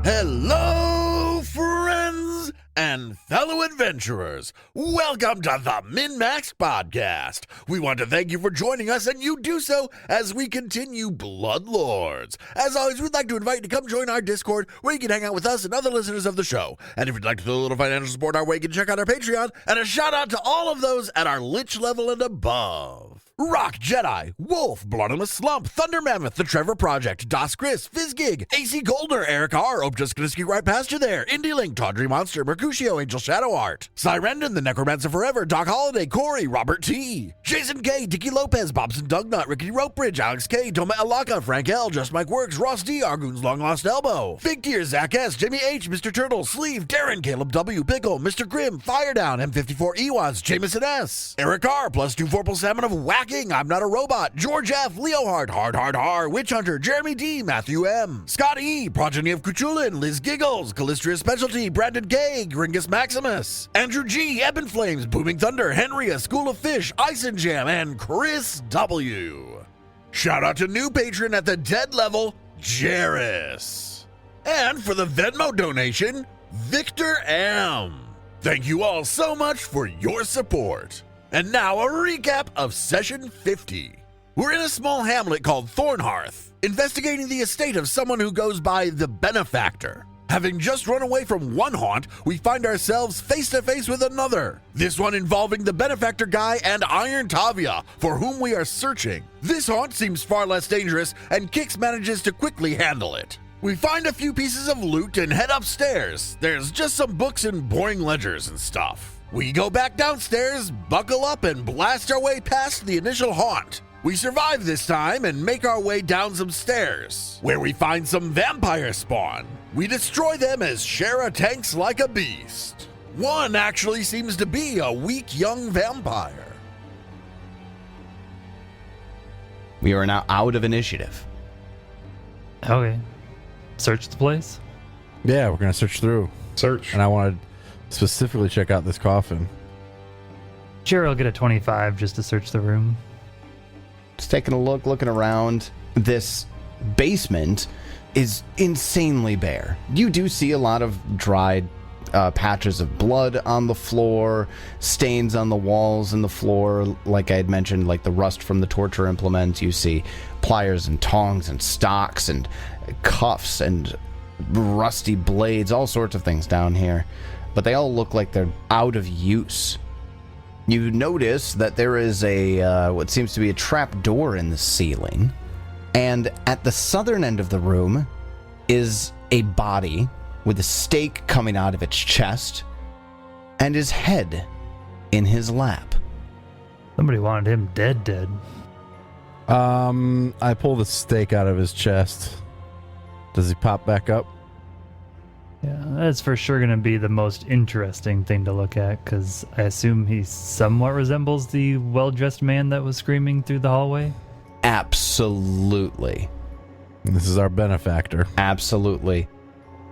Hello, friends and fellow adventurers. Welcome to the MNmaxed podcast. We want to thank you for joining us, and you do so as we continue Bloodlords. As always, we'd like to invite you to come join our Discord, where you can hang out with us and other listeners of the show. And if you'd like to throw a little financial support our way, you can check out our Patreon. And a shout out to all of those at our Lich level and above. Rock Jedi, Wolf, Bloodless Slump, Thunder Mammoth, The Trevor Project, Das Chris, Fizzgig, AC Golder, Eric R, Ope Just Gonna Ski right past you there, Indie Link, Tawdry Monster, Mercutio, Angel Shadow Art, Cyrendon, The Necromancer Forever, Doc Holiday, Corey, Robert T, Jason K, Dicky Lopez, Bobson Dugnut, Ricky Ropebridge, Alex K, Toma Alaka, Frank L, Just Mike Works, Ross D, Argoon's Long Lost Elbow, Fig Tears, Zach S, Jimmy H, Mr. Turtle, Sleeve, Darren, Caleb W, Pickle, Mr. Grimm, Firedown, M54 Ewas, Jameson S, Eric R, +24 Salmon of Whacking, I'm Not a Robot, George F, Leo Hart, Hard, Witch Hunter, Jeremy D, Matthew M, Scott E, Progeny of Cuchulain, Liz Giggles, Callistria Specialty, Brandon K, Gringus Maximus, Andrew G, Ebon Flames, Booming Thunder, Henry, A School of Fish, Ice and Jam, and Chris W. Shout out to new patron at the dead level, Jairus. And for the Venmo donation, Victor M. Thank you all so much for your support. And now a recap of Session 50. We're in a small hamlet called Thornhearth, investigating the estate of someone who goes by the Benefactor. Having just run away from one haunt, we find ourselves face to face with another. This one involving the Benefactor guy and Iron Tavia, for whom we are searching. This haunt seems far less dangerous, and Kix manages to quickly handle it. We find a few pieces of loot and head upstairs. There's just some books and boring ledgers and stuff. We go back downstairs, buckle up, and blast our way past the initial haunt. We survive this time and make our way down some stairs, where we find some vampire spawn. We destroy them as Shara tanks like a beast. One actually seems to be a weak young vampire. We are now out of initiative. Okay. Search the place? Yeah, we're going to search through. Search. And I want to specifically check out this coffin. Sure, I'll get a 25 just to search the room. Just taking a look, looking around. This basement is insanely bare. You do see a lot of dried patches of blood on the floor, stains on the walls and the floor. Like I had mentioned, like the rust from the torture implements. You see pliers and tongs and stocks and cuffs and rusty blades, all sorts of things down here. But they all look like they're out of use. You notice that there is a what seems to be a trap door in the ceiling, and at the southern end of the room is a body with a stake coming out of its chest and his head in his lap. Somebody wanted him dead. I pull the stake out of his chest. Does he pop back up? Yeah, that's for sure going to be the most interesting thing to look at, because I assume he somewhat resembles the well-dressed man that was screaming through the hallway. Absolutely. This is our benefactor. Absolutely.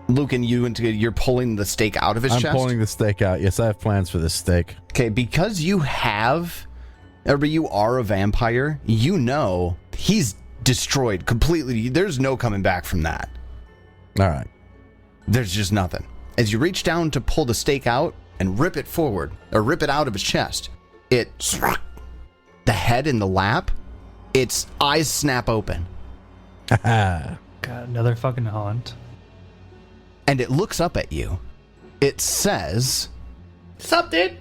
Lucan, you're pulling the stake out of his chest? I'm pulling the stake out. Yes, I have plans for this stake. Okay, because you are a vampire, you know he's destroyed completely. There's no coming back from that. All right. There's just nothing. As you reach down to pull the stake out and rip it forward, or rip it out of his chest, the head in the lap, its eyes snap open. God, another fucking haunt. And it looks up at you. It says, Sup, dude?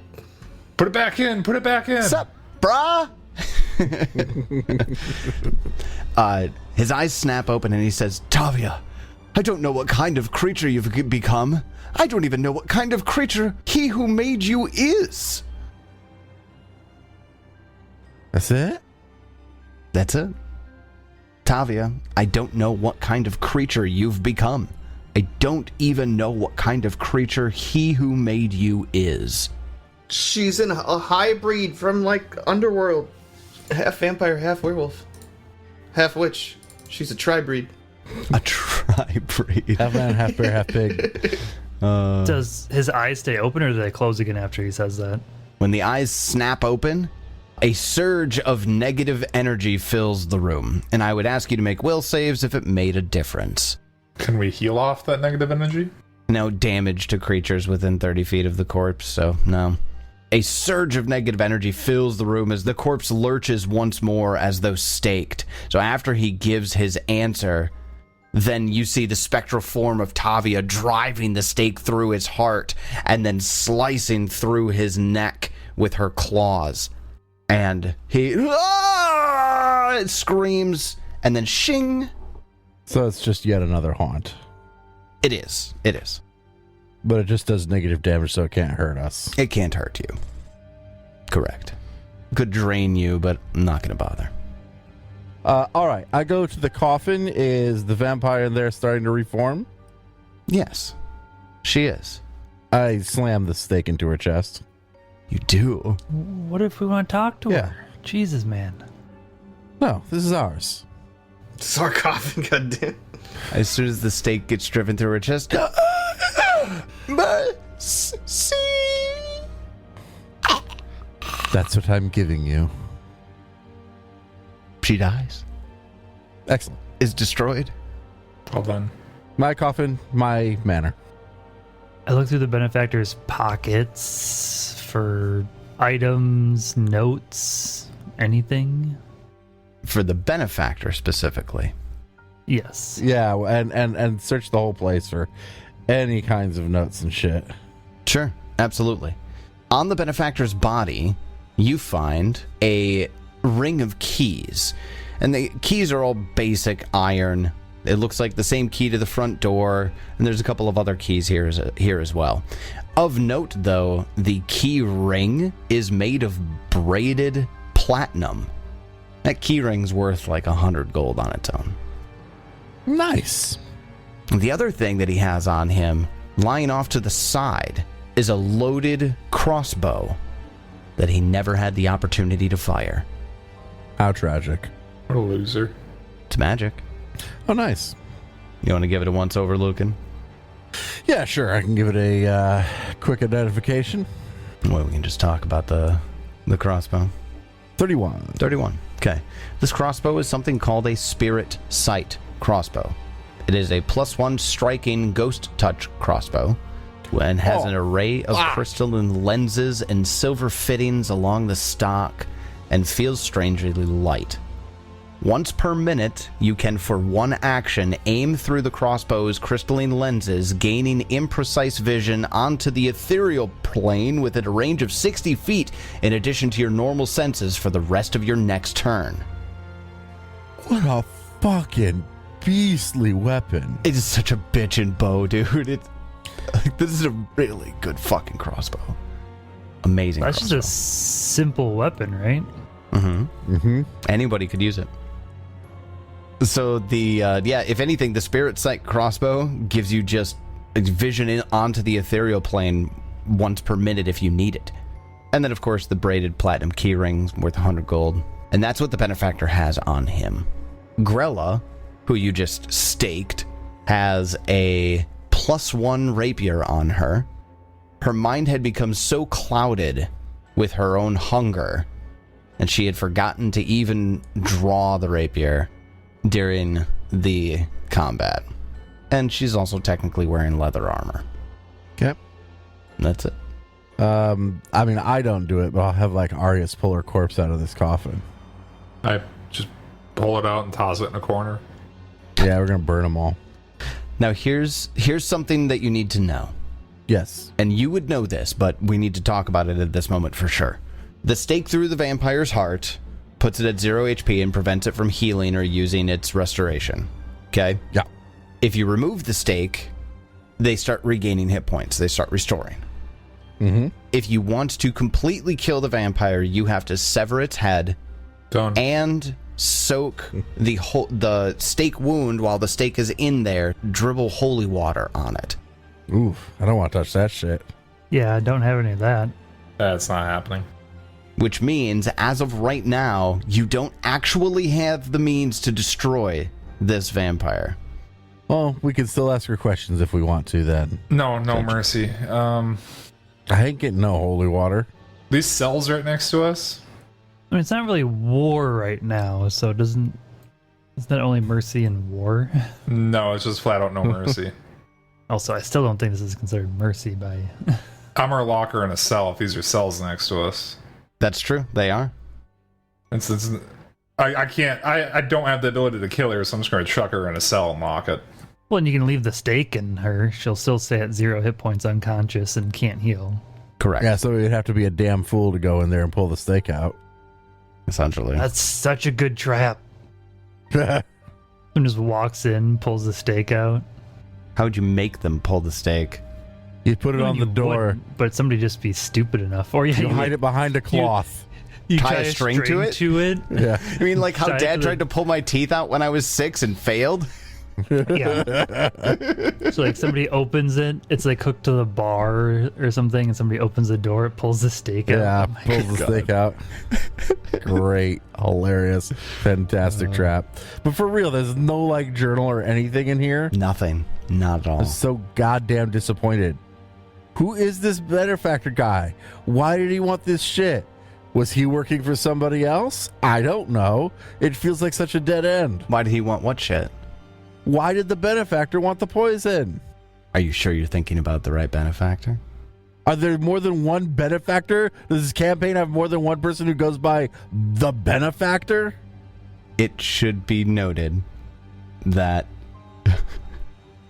Put it back in. Sup, brah? His eyes snap open and he says, Tavia, I don't know what kind of creature you've become. I don't even know what kind of creature he who made you is. That's it? That's it. Tavia, I don't know what kind of creature you've become. I don't even know what kind of creature he who made you is. She's a hybrid from, like, Underworld. Half vampire, half werewolf. Half witch. She's a tri-breed. A tri-breed. Half man, half bear, half pig. Does his eyes stay open, or do they close again after he says that? When the eyes snap open, a surge of negative energy fills the room, and I would ask you to make will saves if it made a difference. Can we heal off that negative energy? No damage to creatures within 30 feet of the corpse, so no. A surge of negative energy fills the room as the corpse lurches once more as though staked. So after he gives his answer, then you see the spectral form of Tavia driving the stake through his heart and then slicing through his neck with her claws. And he screams and then shing. So it's just yet another haunt. It is. It is. But it just does negative damage, so it can't hurt us. It can't hurt you. Correct. Could drain you, but I'm not going to bother. All right. I go to the coffin. Is the vampire in there starting to reform? Yes, she is. I slam the stake into her chest. You do? What if we want to talk to Yeah. her? Jesus, man. No, this is ours. Sarcophagus, goddamn. As soon as the stake gets driven through her chest, That's what I'm giving you. she dies. Excellent. Is destroyed. Well done. My coffin, my manor. I look through the benefactor's pockets for items, notes, anything. For the benefactor specifically. Yes. Yeah, and search the whole place for any kinds of notes and shit. Sure, absolutely. On the benefactor's body, you find a ring of keys. And the keys are all basic iron. It looks like the same key to the front door, and there's a couple of other keys here as well. Of note, though, the key ring is made of braided platinum. That key ring's worth like 100 gold on its own. Nice. The other thing that he has on him, lying off to the side, is a loaded crossbow that he never had the opportunity to fire. How tragic. What a loser. It's magic. Oh, nice. You want to give it a once over, Lucan? Yeah, sure. I can give it a quick identification. Well, we can just talk about the crossbow. 31. 31. Okay. This crossbow is something called a spirit sight crossbow. It is a +1 striking ghost touch crossbow and has an array of crystalline lenses and silver fittings along the stock and feels strangely light. Once per minute, you can, for one action, aim through the crossbow's crystalline lenses, gaining imprecise vision onto the ethereal plane within a range of 60 feet, in addition to your normal senses for the rest of your next turn. What a fucking beastly weapon. It is such a bitchin' bow, dude. This is a really good fucking crossbow. Amazing That's crossbow. just a simple weapon, right? Anybody could use it. So if anything, the spirit sight crossbow gives you just vision onto the ethereal plane once per minute if you need it. And then, of course, the braided platinum key rings worth 100 gold. And that's what the benefactor has on him. Grella, who you just staked, has a +1 rapier on her. Her mind had become so clouded with her own hunger, and she had forgotten to even draw the rapier during the combat. And she's also technically wearing leather armor. Okay. That's it. I mean, I don't do it, but I'll have like Arius pull her corpse out of this coffin. I just pull it out and toss it in a corner. Yeah, we're gonna burn them all. Now here's something that you need to know. Yes. And you would know this, but we need to talk about it at this moment for sure. The stake through the vampire's heart puts it at 0 HP and prevents it from healing or using its restoration. Okay? Yeah. If you remove the stake, they start regaining hit points. They start restoring. Mm-hmm. If you want to completely kill the vampire, you have to sever its head Done. and soak the stake wound while the stake is in there, dribble holy water on it. Oof, I don't want to touch that shit. Yeah, I don't have any of that. That's not happening. Which means, as of right now, you don't actually have the means to destroy this vampire. Well, we can still ask her questions if we want to then. No mercy. I ain't getting no holy water. These cells right next to us. I mean, it's not really war right now, so it doesn't Isn't that only mercy in war? No, it's just flat out no mercy. Also, I still don't think this is considered mercy by... I'm our locker in a cell if these are cells next to us. That's true. They are. I can't, I don't have the ability to kill her, so I'm just going to chuck her in a cell and lock it. Well, and you can leave the stake in her. She'll still stay at 0 hit points unconscious and can't heal. Correct. Yeah, so you'd have to be a damn fool to go in there and pull the stake out. Essentially. That's such a good trap. Someone just walks in, pulls the stake out. How would you make them pull the stake? You put it Well, on the you door. wouldn't, but somebody just be stupid enough. Or You hide it behind a cloth. You Tie tie a string to it? Yeah. I mean, like how Tie it Dad to the- tried to pull my teeth out when I was 6 and failed? Yeah. So like somebody opens it, it's like hooked to the bar or something, and somebody opens the door, it pulls the stake out. Yeah, Oh my pulls the stake out. Great, hilarious, fantastic trap. But for real, there's no like journal or anything in here. Nothing. Not at all. I'm so goddamn disappointed. Who is this benefactor guy? Why did he want this shit? Was he working for somebody else? I don't know. It feels like such a dead end. Why did he want what shit? Why did the benefactor want the poison? Are you sure you're thinking about the right benefactor? Are there more than one benefactor? Does this campaign have more than one person who goes by the benefactor? It should be noted that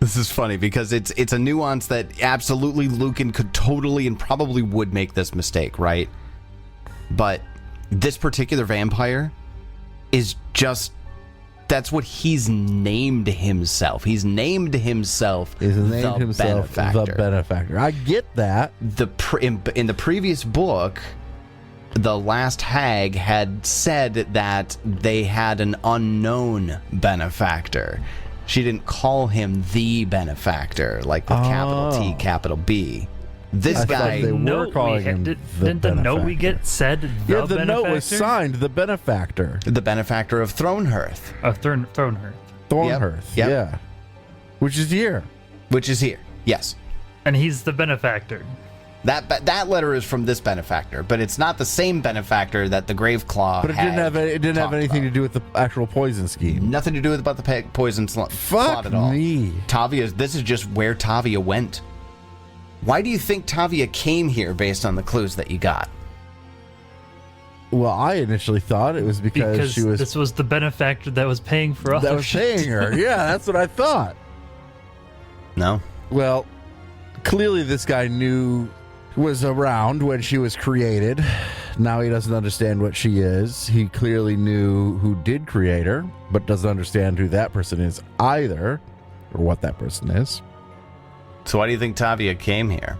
this is funny because it's a nuance that absolutely Lucan could totally and probably would make this mistake, right? But this particular vampire is just, that's what he's named himself. He's named himself He's named himself benefactor. the benefactor. I get that. In the previous book, the last hag had said that they had an unknown benefactor. She didn't call him the benefactor, like with capital T, capital B. This I guy, thought they were calling him the didn't the note we benefactor. get said the Yeah, the note was benefactor? signed the benefactor. the benefactor of Thornhearth, Thornhearth. Thornhearth. Yep. Yeah. Which is here. which is here. Yes. And he's the benefactor. That letter is from this benefactor, but it's not the same benefactor that the Graveclaw But it didn't have anything to do with the actual poison scheme. Nothing to do with about the poison plot Fuck at all. me. This is just where Tavia went. Why do you think Tavia came here based on the clues that you got? Well, I initially thought it was because she was this was the benefactor that was paying for all that her was shit. paying her. Yeah, that's what I thought. No? Well, clearly this guy was around when she was created. Now he doesn't understand what she is. He clearly knew who did create her, but doesn't understand who that person is either, or what that person is. So why do you think Tavia came here?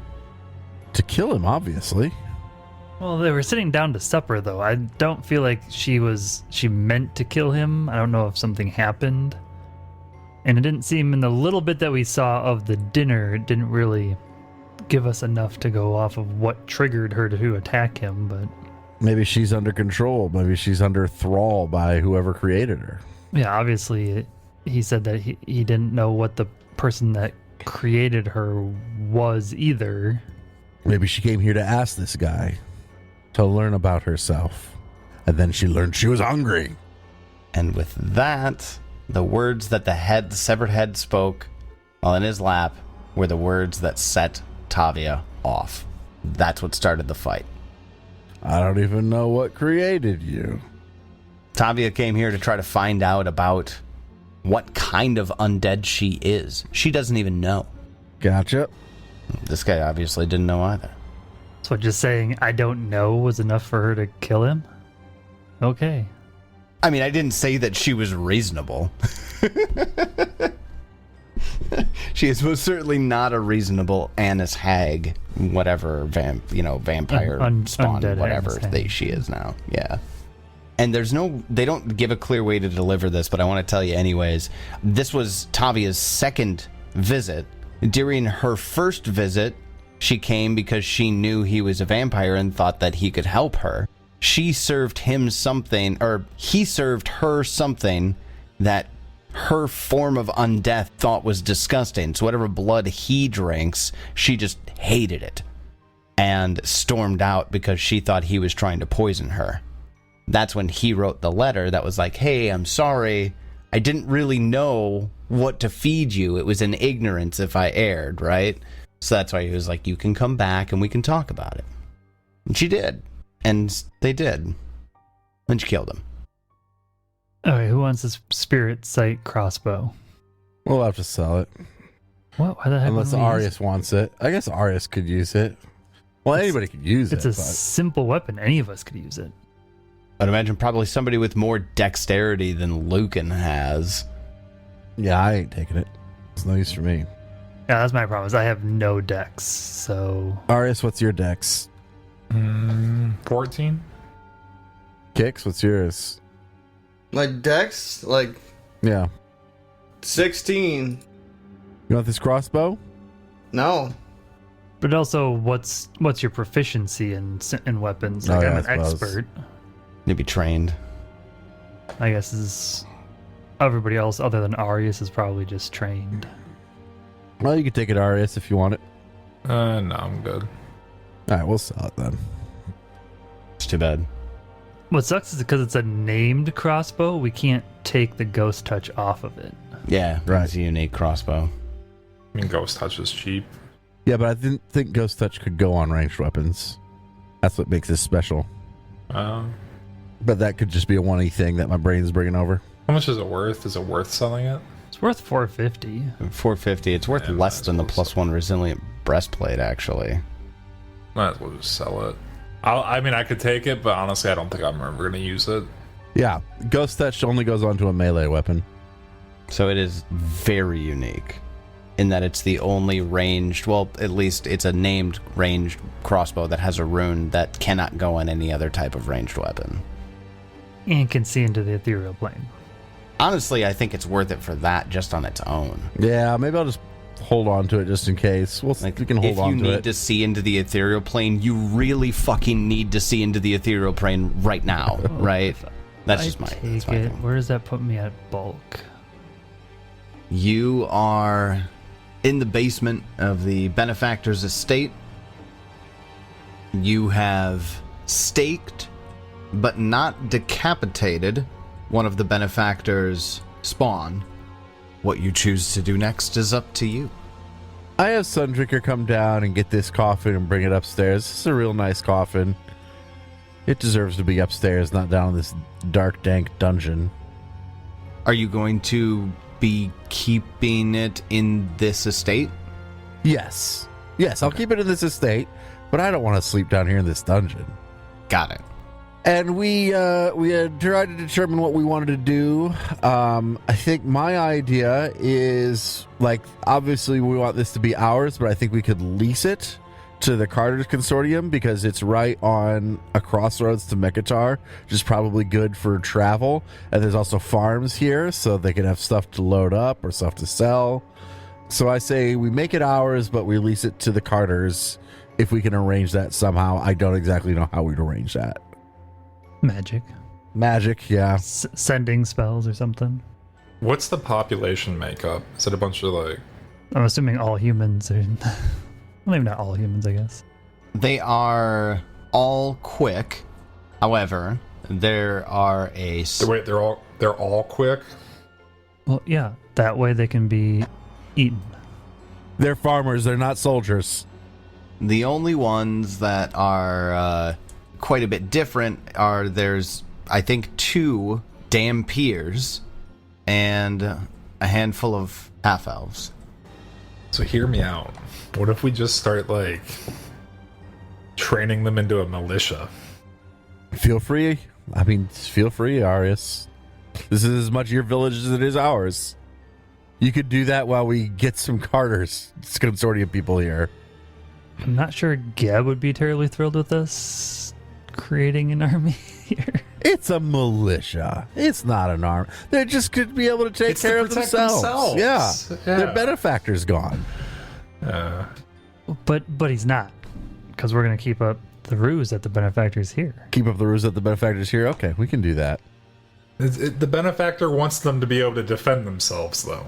To kill him, obviously. Well, they were sitting down to supper, though. I don't feel like she meant to kill him. I don't know if something happened. And it didn't seem in the little bit that we saw of the dinner, it didn't really give us enough to go off of what triggered her to attack him, but... Maybe she's under control. Maybe she's under thrall by whoever created her. Yeah, obviously, he said that he didn't know what the person that created her was either. Maybe she came here to ask this guy to learn about herself. And then she learned she was hungry. And with that, the words that the severed head spoke while in his lap were the words that set Tavia off. That's what started the fight. I don't even know what created you. Tavia came here to try to find out about what kind of undead she is. She doesn't even know. Gotcha. This guy obviously didn't know either. So just saying, I don't know, was enough for her to kill him? Okay. I mean, I didn't say that she was reasonable. She is most certainly not a reasonable Annis hag, whatever vampire spawn, undead whatever Annis hag. she is now. Yeah. And they don't give a clear way to deliver this, but I want to tell you anyways. This was Tavia's second visit. During her first visit, she came because she knew he was a vampire and thought that he could help her. She served him something, or he served her something that her form of undeath thought was disgusting. So whatever blood he drinks, she just hated it and stormed out because she thought he was trying to poison her. That's when he wrote the letter that was like, hey, I'm sorry. I didn't really know what to feed you. It was in ignorance if I erred, right? So that's why he was like, you can come back and we can talk about it. And she did. And they did. And she killed him. All right, who wants this spirit sight crossbow? We'll have to sell it. What? Why the heck? Unless wouldn't we use Arius wants it. I guess Arius could use it. Well, anybody could use It's it. a simple weapon. Any of us could use it. I'd imagine probably somebody with more dexterity than Lucan has. Yeah, I ain't taking it. It's no use for me. Yeah, that's my problem. Is I have no dex, so Arius, what's your dex? 14? Kix, what's yours? My dex, like, Yeah. 16. You want this crossbow? No. But also, what's your proficiency in weapons? Oh, Like, yeah, I'm I an suppose. expert. You'd be trained. I guess is everybody else other than Arius is probably just trained. Well, you can take it, Arius, if you want it. No, I'm good. All right, we'll sell it then. It's too bad. What sucks is because it's a named crossbow, we can't take the ghost touch off of it. Yeah, Right. It's a unique crossbow. I mean, Ghost Touch is cheap. Yeah, but I didn't think Ghost Touch could go on ranged weapons. That's what makes this special. But that could just be a one-y thing that my brain's bringing over. How much is it worth? Is it worth selling it? It's worth 450. 450. It's worth Yeah, less might than the as well +1 resilient breastplate, actually. Might as well just sell it. I mean, I could take it, but honestly, I don't think I'm ever going to use it. Yeah, Ghost Touch only goes onto a melee weapon. So it is very unique in that it's the only ranged, well, at least it's a named ranged crossbow that has a rune that cannot go on any other type of ranged weapon. And can see into the ethereal plane. Honestly, I think it's worth it for that just on its own. Yeah, maybe I'll just hold on to it just in case. We can hold if on you to need it. to see into the ethereal plane, you really fucking need to see into the ethereal plane right now, right? That's just my take thing. it. Where does that put me at bulk? You are in the basement of the benefactor's estate. You have staked, but not decapitated, one of the benefactor's spawn. What you choose to do next is up to you. I have Sundrinker come down and get this coffin and bring it upstairs. This is a real nice coffin. It deserves to be upstairs, not down in this dark, dank dungeon. Are you going to be keeping it in this estate? Yes. Yes, I'll keep it in this estate, but I don't want to sleep down here in this dungeon. Got it. And we had tried to determine what we wanted to do. I think my idea is, like, obviously we want this to be ours, but I think we could lease it to the Carter's Consortium because it's right on a crossroads to Mekatar, which is probably good for travel. And there's also farms here, so they can have stuff to load up or stuff to sell. So I say we make it ours, but we lease it to the Carters if we can arrange that somehow. I don't exactly know how we'd arrange that. Magic. Magic, yeah. Sending spells or something. What's the population makeup? Is it a bunch of, like... I'm assuming all humans are... well, maybe not all humans, I guess. They are all quick. However, there are a... Wait, they're all quick? Well, yeah. That way they can be eaten. They're farmers, they're not soldiers. The only ones that are quite a bit different are there's, I think, 2 Dampiers and a handful of half-elves. So hear me out. What if we just start, like, training them into a militia? Feel free. I mean, feel free, Arius. This is as much your village as it is ours. You could do that while we get some Carters Consortium people here. I'm not sure Geb would be terribly thrilled with us creating an army here. It's a militia. It's not an army. They just could be able to take It's to care of protect themselves. themselves. Yeah. Their Yeah. benefactor's gone. But he's not. Because we're going to keep up the ruse that the benefactor's here. Keep up the ruse that the benefactor's here. Okay, we can do that. The benefactor wants them to be able to defend themselves, though.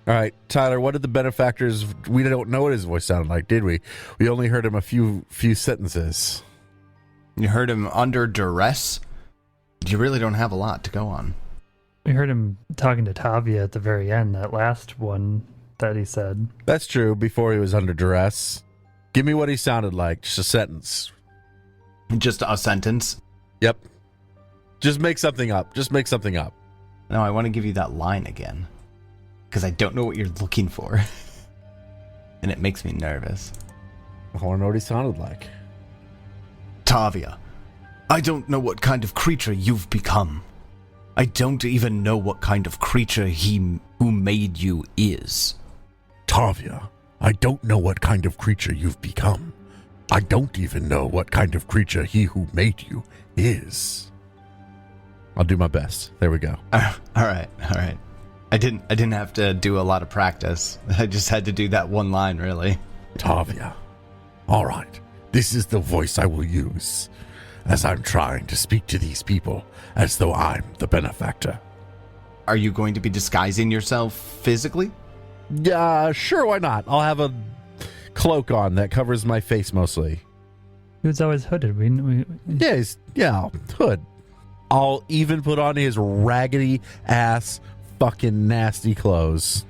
All right, Tyler, what did the benefactors... We don't know what his voice sounded like, did we? We only heard him a few sentences. You heard him under duress. You really don't have a lot to go on. We heard him talking to Tavia at the very end, that last one that he said. That's true, before he was under duress. Give me what he sounded like, just a sentence. Just a sentence. Yep. Just make something up. Just make something up. No, I want to give you that line again. Because I don't know what you're looking for. And it makes me nervous. I want to know what he sounded like. Tavia, I don't know what kind of creature you've become. I don't even know what kind of creature he who made you is. Tavia, I don't know what kind of creature you've become. I don't even know what kind of creature he who made you is. I'll do my best. There we go. All right. I didn't have to do a lot of practice. I just had to do that one line, really. Tavia. All right. This is the voice I will use as I'm trying to speak to these people as though I'm the benefactor. Are you going to be disguising yourself physically? Yeah, sure, why not? I'll have a cloak on that covers my face mostly. He was always hooded. Yeah, hood. I'll even put on his raggedy ass fucking nasty clothes.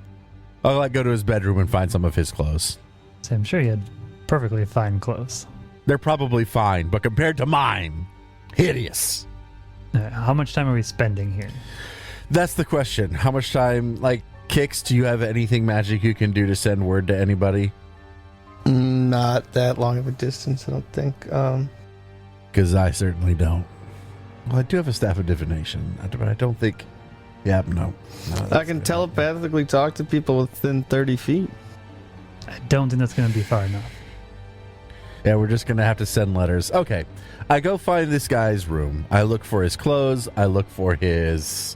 I'll like go to his bedroom and find some of his clothes. So I'm sure he had perfectly fine clothes. They're probably fine, but compared to mine, hideous. How much time are we spending here? That's the question. How much time, like, Kix, do you have anything magic you can do to send word to anybody? Not that long of a distance, I don't think. Because I certainly don't. Well, I do have a staff of divination, but I don't think... Yeah, no. I can telepathically talk to people within 30 feet. I don't think that's going to be far enough. Yeah, we're just going to have to send letters. Okay. I go find this guy's room. I look for his clothes. I look for his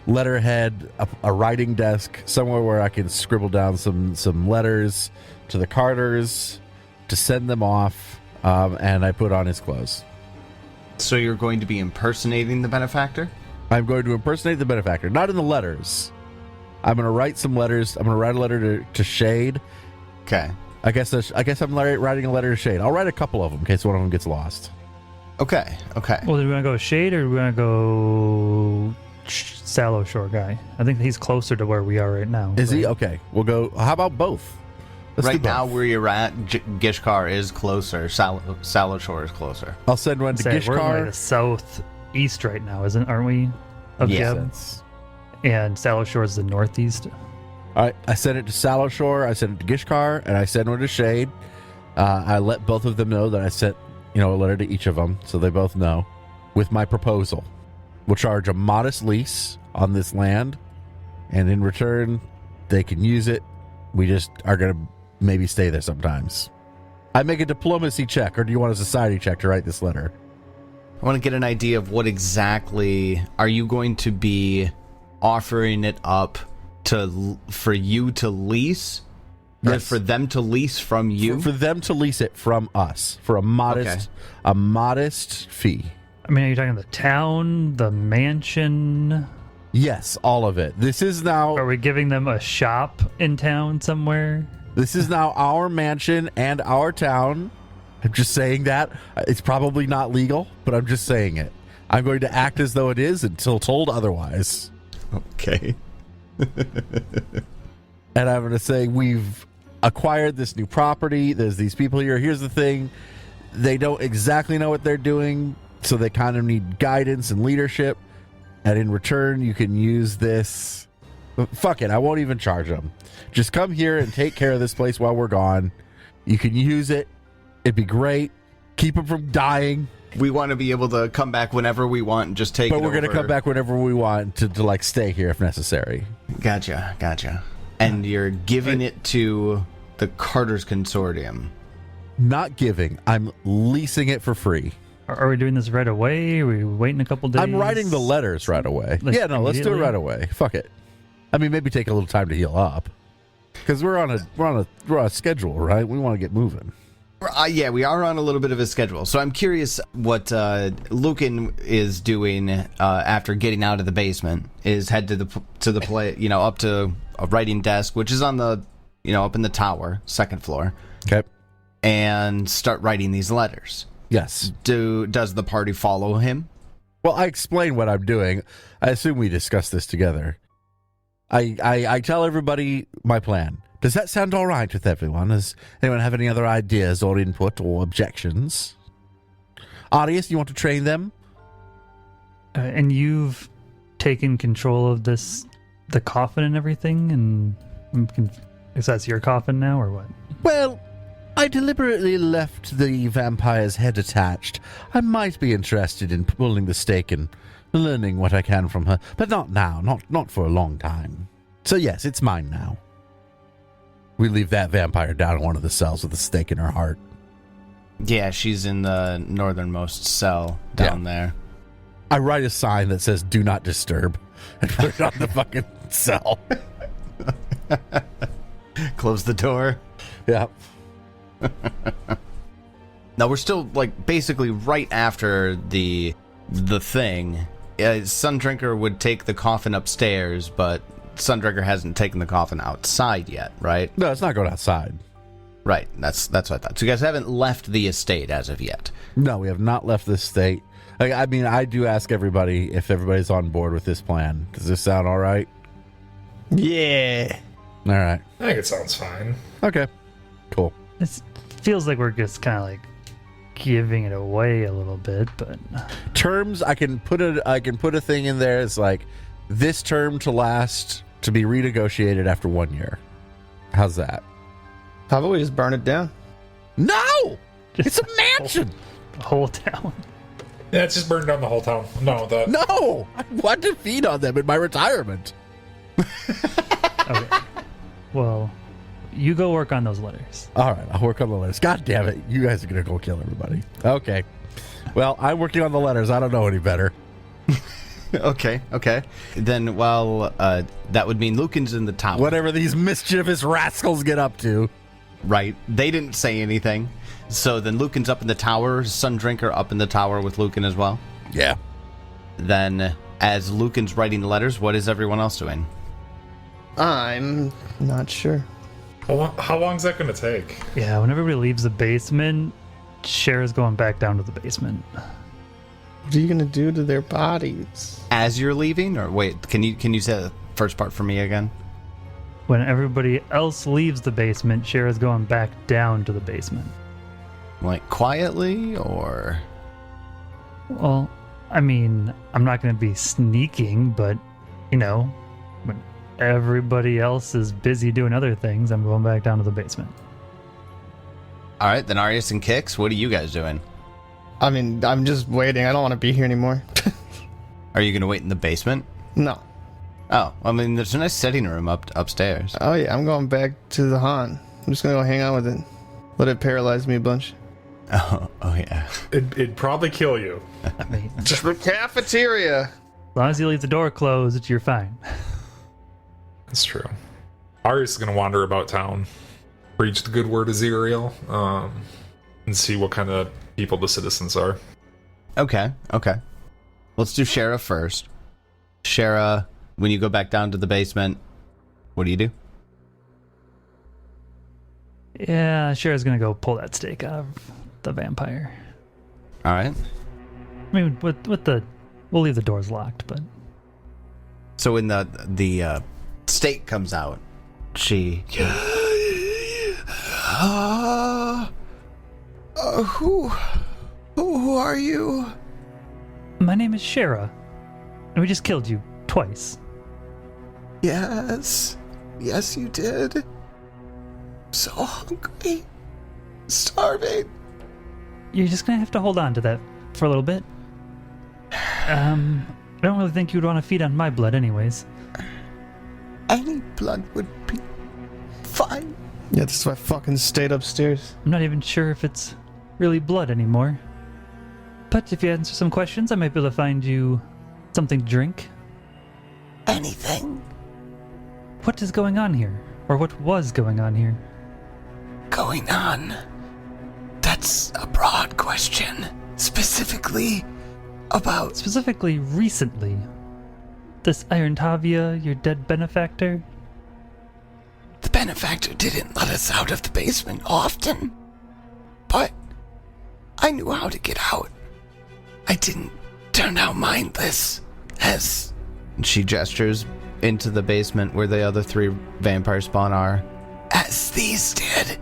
letterhead, a writing desk, somewhere where I can scribble down some letters to the Carters to send them off, and I put on his clothes. So you're going to be impersonating the benefactor? I'm going to impersonate the benefactor, not in the letters. I'm going to write some letters. I'm going to write a letter to Shade. Okay. I guess I'm writing a letter to Shade. I'll write a couple of them in case one of them gets lost. Okay. Well, do we want to go Shade or do we want to go Sallow Shore guy? I think he's closer to where we are right now. Is right? he? Okay. We'll go. How about both? Let's do Right both. now, where you're at, Gishkar is closer. Sallow Shore is closer. I'll send one to We're in like Gishkar. the southeast right now, aren't we? Of Yeah. Geb? And Sallow Shore is the northeast. All right. I sent it to Sallow Shore. I sent it to Gishkar, and I sent one to Shade. I let both of them know that I sent, a letter to each of them, so they both know. With my proposal, we'll charge a modest lease on this land, and in return, they can use it. We just are going to maybe stay there sometimes. I make a diplomacy check, or do you want a society check to write this letter? I want to get an idea of what exactly are you going to be offering it up for you to lease? Or Yes. for them to lease from you? For them to lease it from us for a modest fee. I mean, are you talking the town, the mansion? Yes, all of it. This is now Are we giving them a shop in town somewhere? our mansion and our town. I'm just saying that. It's probably not legal, but I'm just saying it. I'm going to act as though it is until told otherwise. Okay. And I'm going to say we've acquired this new property. There's these people here. Here's the thing. They don't exactly know what they're doing, so they kind of need guidance and leadership. And in return, you can use this. Fuck it. I won't even charge them. Just come here and take care of this place while we're gone. You can use it. It'd be great. Keep them from dying. We want to be able to come back whenever we want and just take it But we're going to over. come back whenever we want to like stay here if necessary. Gotcha. And you're giving it to the Carter's Consortium. Not giving. I'm leasing it for free. Are we doing this right away? Are we waiting a couple days? I'm writing the letters right away. Like, yeah, no, let's do it immediately? right away. Fuck it. I mean, maybe take a little time to heal up, because we're on a schedule, right? We want to get moving. Yeah, we are on a little bit of a schedule. So I'm curious what Lucan is doing after getting out of the basement. Is head to the play, up to a writing desk, which is on the, up in the tower, second floor, Okay. and start writing these letters. Yes. Does the party follow him? Well, I explain what I'm doing. I assume we discussed this together. I tell everybody my plan. Does that sound all right with everyone? Does anyone have any other ideas or input or objections? Arius, you want to train them? And you've taken control of the coffin and everything, and is that your coffin now, or what? Well, I deliberately left the vampire's head attached. I might be interested in pulling the stake and learning what I can from her, but not now, not for a long time. So yes, it's mine now. We leave that vampire down in one of the cells with a stake in her heart. Yeah, she's in the northernmost cell down there. I write a sign that says "Do not disturb" and put it on the fucking cell. Close the door. Yeah. Now we're still like basically right after the thing. Sundrinker would take the coffin upstairs, but Sundrinker hasn't taken the coffin outside yet, right? No, it's not going outside. Right. That's what I thought. So you guys haven't left the estate as of yet. No, we have not left this state. I mean, I do ask everybody if everybody's on board with this plan. Does this sound all right? Yeah. All right. I think it sounds fine. Okay. Cool. It feels like we're just kind of like giving it away a little bit, but Terms, I can put a thing in there. It's like this term to last to be renegotiated after 1 year. How's that? How about we just burn it down? No, it's just a mansion. the whole town. Yeah, it's just burned down the whole town. I'm done with that. No, I want to feed on them in my retirement. Okay. Well, you go work on those letters. All right, I'll work on the letters. God damn it, you guys are gonna go kill everybody. Okay. Well, I'm working on the letters. I don't know any better. Okay. Then, well, that would mean Lucan's in the tower. Whatever these mischievous rascals get up to. Right. They didn't say anything. So then Lucan's up in the tower. Sundrinker up in the tower with Lucan as well. Yeah. Then, as Lucan's writing the letters, what is everyone else doing? I'm not sure. Well, how long is that going to take? Yeah, when everybody leaves the basement, Cher's going back down to the basement. What are you gonna do to their bodies? As you're leaving, or wait, can you say the first part for me again? When everybody else leaves the basement, Cher's going back down to the basement. Like quietly, or? Well, I mean, I'm not going to be sneaking, but, you know, when everybody else is busy doing other things, I'm going back down to the basement. All right, then Arius and Kix, what are you guys doing? I mean, I'm just waiting. I don't want to be here anymore. Are you going to wait in the basement? No. Oh, I mean, there's a nice sitting room upstairs. Oh yeah, I'm going back to the haunt. I'm just gonna go hang out with it. Let it paralyze me a bunch. Oh yeah. It'd probably kill you. I mean, Just the cafeteria. as long as you leave the door closed, you're fine. That's true. Arius is going to wander about town, preach the good word of Zerial, and see what kind of people the citizens are. Okay. Let's do Shara first. Shara, when you go back down to the basement, what do you do? Yeah, Cher's going to go pull that stake out of the vampire. All right. I mean, with the... We'll leave the doors locked, but... So when the stake comes out, she... Who are you? My name is Shara, and we just killed you twice. Yes, you did. So hungry, starving. You're just gonna have to hold on to that for a little bit. I don't really think you'd want to feed on my blood anyways. Any blood would be fine. Yeah, that's why I fucking stayed upstairs. I'm not even sure if it's really blood anymore. But if you answer some questions, I might be able to find you something to drink. Anything What is going on here? Or what was going on here? going on? That's a broad question. Specifically about... Specifically recently. This Iron Tavia, your dead benefactor? The benefactor didn't let us out of the basement often. But I knew how to get out. I didn't turned out mindless as... She gestures into the basement where the other 3 vampire spawn are. As these did.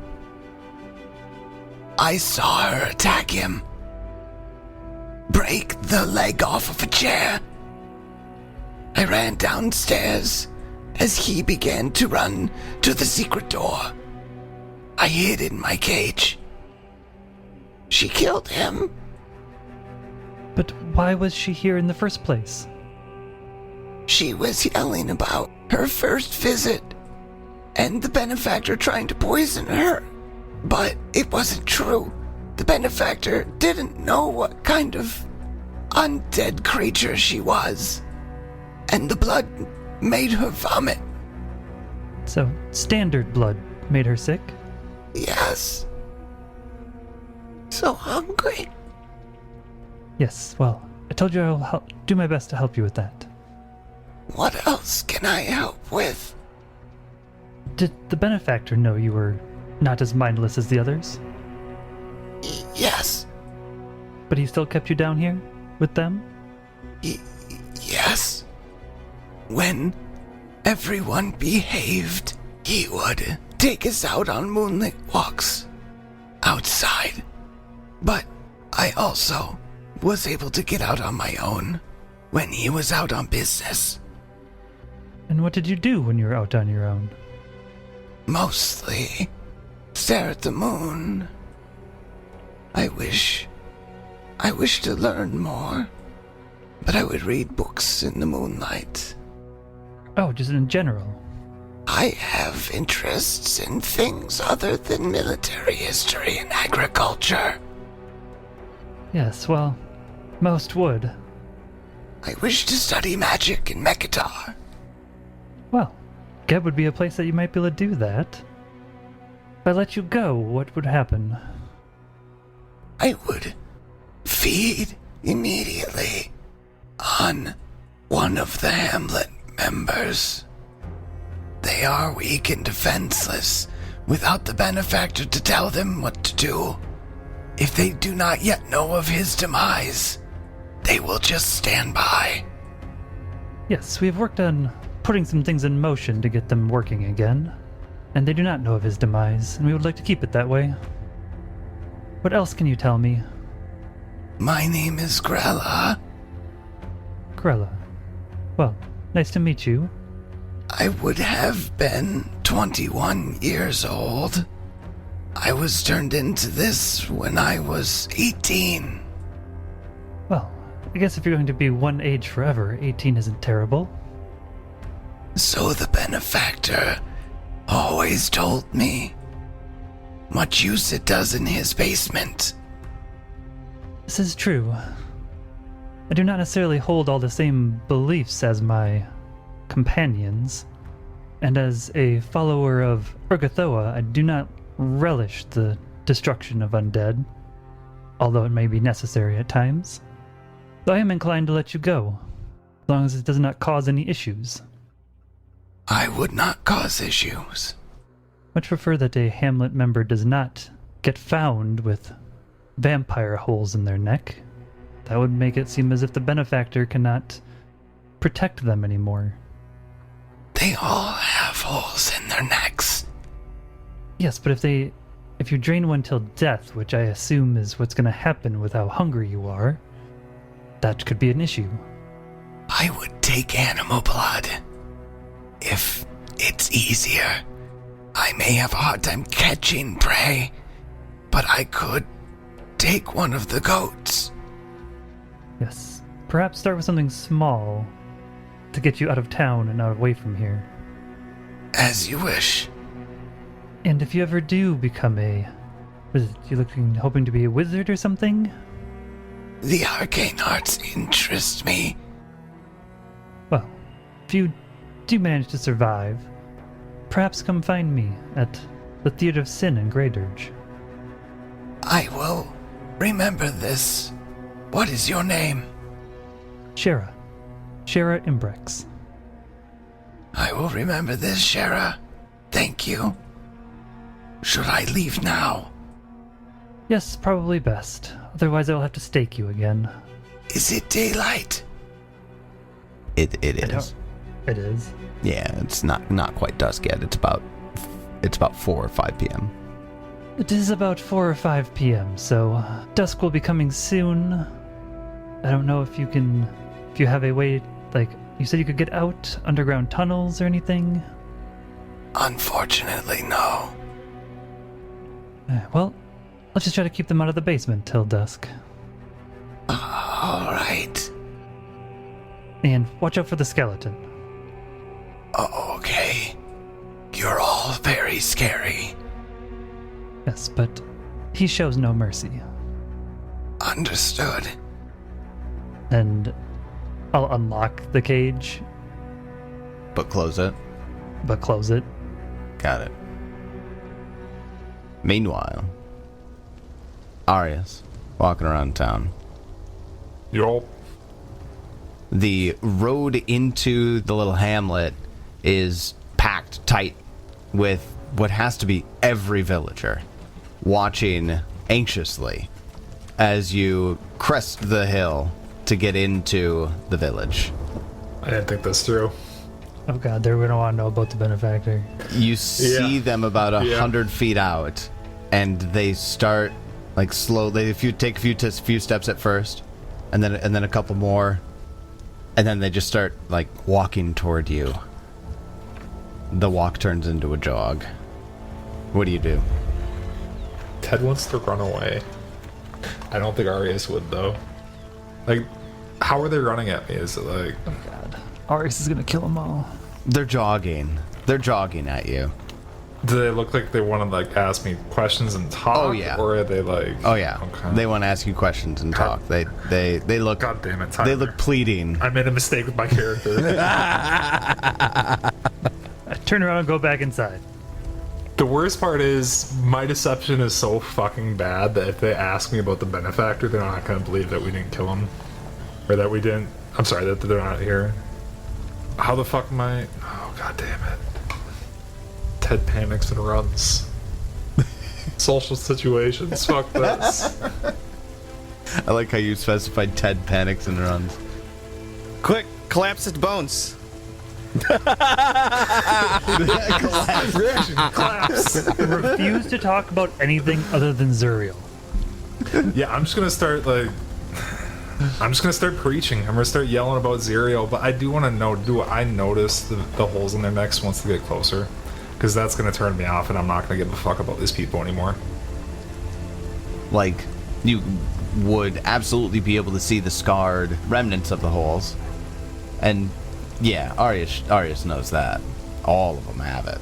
I saw her attack him. Break the leg off of a chair. I ran downstairs as he began to run to the secret door. I hid in my cage. She killed him. But why was she here in the first place? She was yelling about her first visit and the benefactor trying to poison her. But it wasn't true. The benefactor didn't know what kind of undead creature she was. And the blood made her vomit. So, standard blood made her sick? Yes. So hungry. Yes, well, I told you I'll do my best to help you with that. What else can I help with? Did the benefactor know you were not as mindless as the others? Yes. But he still kept you down here with them? Yes. When everyone behaved, he would take us out on moonlit walks outside. But I also was able to get out on my own when he was out on business. And what did you do when you were out on your own? Mostly stare at the moon. I wish to learn more, but I would read books in the moonlight. Oh, just in general. I have interests in things other than military history and agriculture. Yes, well, most would. I wish to study magic in Mekatar. Well, Geb would be a place that you might be able to do that. If I let you go, what would happen? I would feed immediately on one of the Hamlet members. They are weak and defenseless without the benefactor to tell them what to do. If they do not yet know of his demise, they will just stand by. Yes, we have worked on putting some things in motion to get them working again, and they do not know of his demise, and we would like to keep it that way. What else can you tell me? My name is Grella. Grella. Well, nice to meet you. I would have been 21 years old. I was turned into this when I was 18. Well, I guess if you're going to be one age forever, 18 isn't terrible. So the benefactor always told me. Much use it does in his basement. This is true. I do not necessarily hold all the same beliefs as my companions, and as a follower of Urgathoa, I do not relish the destruction of undead, although it may be necessary at times. So I am inclined to let you go, as long as it does not cause any issues. I would not cause issues. Much prefer that a Hamlet member does not get found with vampire holes in their neck. That would make it seem as if the benefactor cannot protect them anymore. They all have holes in their necks. Yes, but if you drain one till death, which I assume is what's going to happen with how hungry you are, that could be an issue. I would take animal blood. If it's easier. I may have a hard time catching prey, but I could take one of the goats. Yes. Perhaps start with something small to get you out of town and out away from here. As you wish. And if you ever do become hoping to be a wizard or something? The arcane arts interest me. Well, if you do manage to survive, perhaps come find me at the Theatre of Sin in Greydirge. I will remember this. What is your name? Shara. Shara Imbrex. I will remember this, Shara. Thank you. Should I leave now? Yes, probably best. Otherwise I will have to stake you again. Is it daylight? It is. It is. Yeah, it's not quite dusk yet. It's about 4 or 5 p.m. It is about 4 or 5 p.m., so dusk will be coming soon. I don't know if you have a way, like, you said you could get out underground tunnels or anything? Unfortunately, no. Well, let's just try to keep them out of the basement till dusk. All right. And watch out for the skeleton. Okay. You're all very scary. Yes, but he shows no mercy. Understood. And I'll unlock the cage, But close it. but close it. Got it. Meanwhile, Arius, walking around town. Yo. The road into the little hamlet is packed tight with what has to be every villager, watching anxiously as you crest the hill to get into the village. I didn't think this through. Oh god, they're gonna want to know about the benefactor. You see them about 100 feet out, and they start like slowly. If you take a few steps at first, and then a couple more, and then they just start like walking toward you. The walk turns into a jog. What do you do? Ted wants to run away. I don't think Arias would, though. Like, how are they running at me? Is it like... Oh god. Arius is gonna kill them all. They're jogging. They're jogging at you. Do they look like they want to, like, ask me questions and talk? Oh, yeah. Or are they like... Oh yeah. Okay. They want to ask you questions and talk. They look. God damn it, Tyler. They look pleading. I made a mistake with my character. I turn around and go back inside. The worst part is, my deception is so fucking bad that if they ask me about the benefactor, they're not going to believe that we didn't kill him. Or that we didn't... I'm sorry, that they're not here. How the fuck am I... Oh, god damn it. Ted panics and runs. Social situations, fuck this. I like how you specified Ted panics and runs. Quick, collapse his bones. Reaction, collapse. Refuse to talk about anything other than Zuriel. Yeah, I'm just gonna start preaching. I'm gonna start yelling about Zerial, but I do want to know, do I notice the holes in their necks once they get closer? Because that's gonna turn me off and I'm not gonna give a fuck about these people anymore. Like, you would absolutely be able to see the scarred remnants of the holes. And yeah, Arius knows that. All of them have it.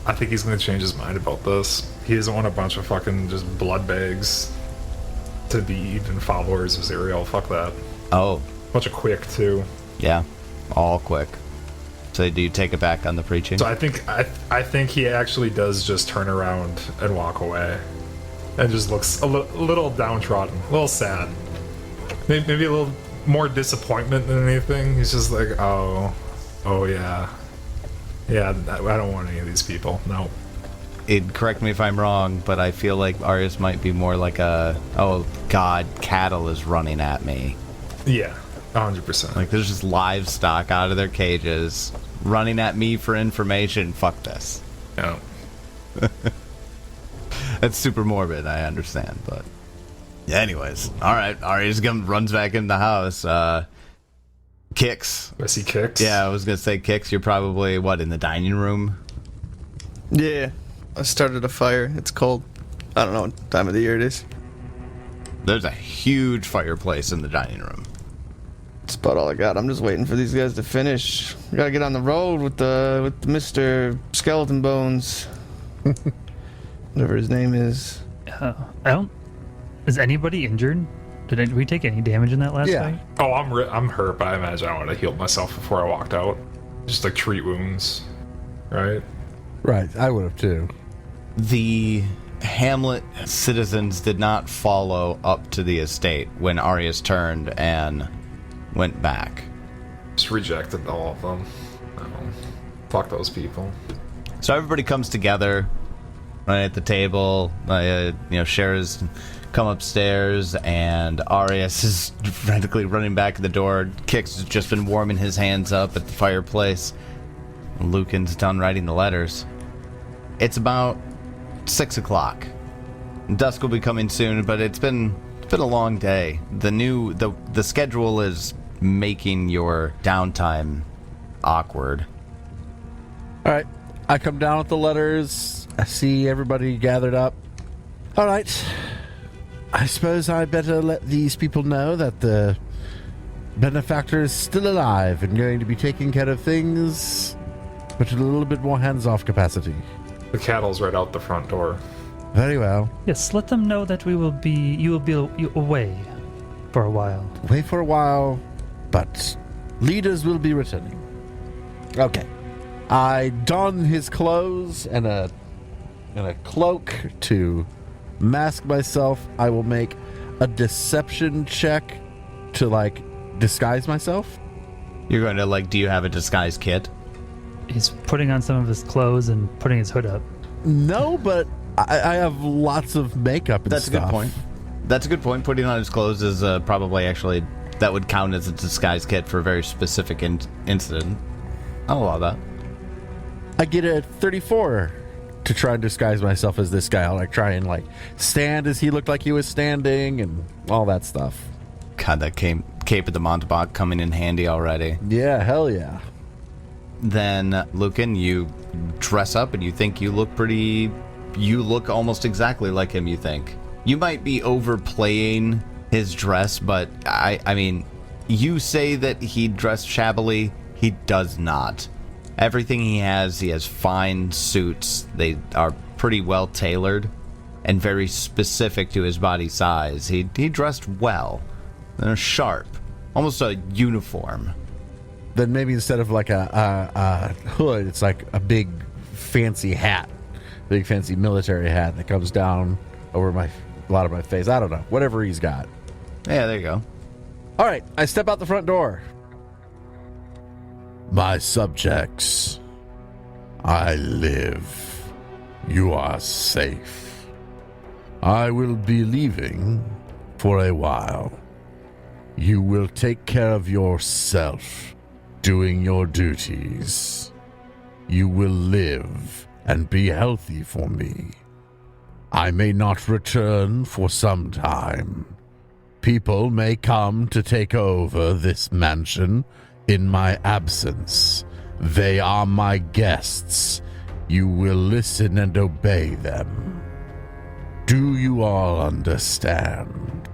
I think he's gonna change his mind about this. He doesn't want a bunch of fucking just blood bags to be even followers of Zerial. Fuck that. Oh, Bunch of quick too. yeah. All quick. So do you take it back on the preaching? So I think he actually does just turn around and walk away, and just looks a little downtrodden, a little sad, maybe a little more disappointment than anything. He's just like, oh yeah, I don't want any of these people. No. Correct me if I'm wrong, but I feel like Arius might be more like oh god, cattle is running at me. Yeah, 100%. Like there's just livestock out of their cages running at me for information. Fuck this. Yeah. That's super morbid, I understand, but anyways, all right. Arius runs back in the house. Kicks. I see kicks. Yeah, I was gonna say Kicks. You're probably in the dining room. Yeah, I started a fire. It's cold. I don't know what time of the year it is. There's a huge fireplace in the dining room. That's about all I got. I'm just waiting for these guys to finish. We gotta get on the road with the Mr. Skeleton Bones. Whatever his name is. I don't. Is anybody injured? Did we take any damage in that last fight? Oh, I'm hurt, but I imagine I would have healed myself before I walked out. Just like treat wounds, right? Right, I would have too. The Hamlet citizens did not follow up to the estate when Arius turned and went back. Just rejected all of them. No. Fuck those people. So everybody comes together. right at the table. Shara's come upstairs, and Arias is frantically running back to the door. Kix has just been warming his hands up at the fireplace. Lucan's done writing the letters. It's about 6 o'clock. Dusk will be coming soon, but it's been a long day. The schedule is making your downtime awkward. All right. I come down with the letters. I see everybody gathered up. All right. I suppose I better let these people know that the benefactor is still alive and going to be taking care of things, but with a little bit more hands-off capacity. The cattle's right out the front door. Very well. Yes, let them know that you will be away for a while. Away for a while, but leaders will be returning. Okay. I don his clothes and a cloak to mask myself. I will make a deception check to, disguise myself. You're going to, do you have a disguise kit? He's putting on some of his clothes and putting his hood up. No, but I have lots of makeup and That's stuff. a good point. That's a good point. Putting on his clothes is probably actually, that would count as a disguise kit for a very specific incident. I'll allow that. I get a 34 to try and disguise myself as this guy. I'll try and stand as he looked like he was standing and all that stuff. God, that Cape of the Montabac coming in handy already. Yeah, hell yeah. Then, Lucan, you dress up and you think you look almost exactly like him, you think. You might be overplaying his dress, but I mean, you say that he dressed shabbily. He does not. Everything he has fine suits. They are pretty well tailored and very specific to his body size. He dressed well. They're sharp. Almost a uniform. Then maybe instead of a hood, it's like a big fancy hat. Big fancy military hat that comes down over a lot of my face. I don't know. Whatever he's got. Yeah, there you go. All right. I step out the front door. My subjects, I live. You are safe. I will be leaving for a while. You will take care of yourself, doing your duties. You will live and be healthy for me. I may not return for some time. People may come to take over this mansion in my absence. They are my guests. You will listen and obey them. Do you all understand?